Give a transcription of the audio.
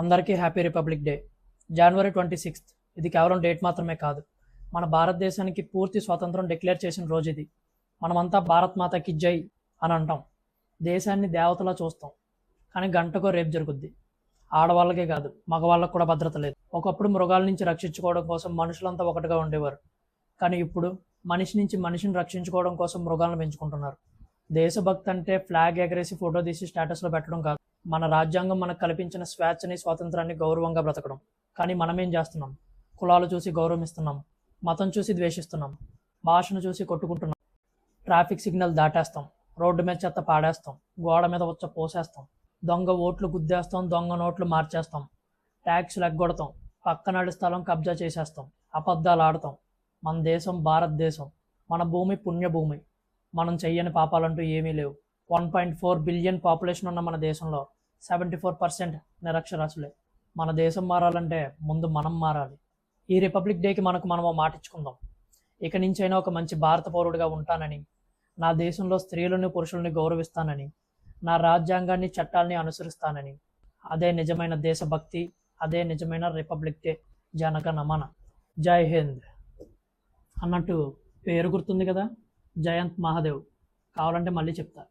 అందరికీ happy republic day. జనవరి 26. ఇది కేవలం డేట్ మాత్రమే కాదు, మన భారతదేశానికి పూర్తి స్వాతంత్రం డిక్లేర్ చేసిన రోజు ఇది. మనమంతా భారత్ మాతకి జై అని అంటాం. దేశాన్ని దేవతలా చూస్తాం. కానీ గంటకో రేపు జరుగుద్ది. ఆడవాళ్ళకే కాదు, మగవాళ్ళకు కూడా భద్రత లేదు. ఒకప్పుడు మృగాల నుంచి రక్షించుకోవడం కోసం మనుషులంతా ఒకటిగా ఉండేవారు. కానీ ఇప్పుడు మనిషి నుంచి మనిషిని రక్షించుకోవడం కోసం మృగాలను పెంచుకుంటున్నారు. దేశభక్తి అంటే ఫ్లాగ్ ఎగరేసి ఫోటో తీసి స్టేటస్లో పెట్టడం కాదు. మన రాజ్యాంగం మనకు కల్పించిన స్వేచ్ఛని, స్వాతంత్రాన్ని గౌరవంగా బ్రతకడం. కానీ మనమేం చేస్తున్నాం? కులాలు చూసి గౌరవిస్తున్నాం, మతం చూసి ద్వేషిస్తున్నాం, భాషను చూసి కొట్టుకుంటున్నాం, ట్రాఫిక్ సిగ్నల్ దాటేస్తాం, రోడ్డు మీద చెత్త పాడేస్తాం, గోడ మీద ఉచ్చ పోసేస్తాం, దొంగ ఓట్లు గుద్దేస్తాం, దొంగ నోట్లు మార్చేస్తాం, ట్యాక్సులు ఎగ్గొడతాం, పక్కనాడి స్థలం కబ్జా చేసేస్తాం, అబద్ధాలు ఆడతాం. మన దేశం భారతదేశం, మన భూమి పుణ్యభూమి. మనం చెయ్యని పాపాలంటూ ఏమీ లేవు. 1.4 బిలియన్ పాపులేషన్ ఉన్న మన దేశంలో 74% నిరక్షరాస్యులే. మన దేశం మారాలంటే ముందు మనం మారాలి. ఈ రిపబ్లిక్ డేకి మనం మాటిచ్చుకుందాం. ఇక నుంచైనా ఒక మంచి భారత పౌరుడిగా ఉంటానని, నా దేశంలో స్త్రీలను పురుషుల్ని గౌరవిస్తానని, నా రాజ్యాంగాన్ని చట్టాల్ని అనుసరిస్తానని. అదే నిజమైన దేశభక్తి, అదే నిజమైన రిపబ్లిక్ డే. జనగణమన జై హింద్ అన్నట్టు పేరు గుర్తుంది కదా, జయంత్ మహాదేవ్. కావాలంటే మళ్ళీ చెప్తా.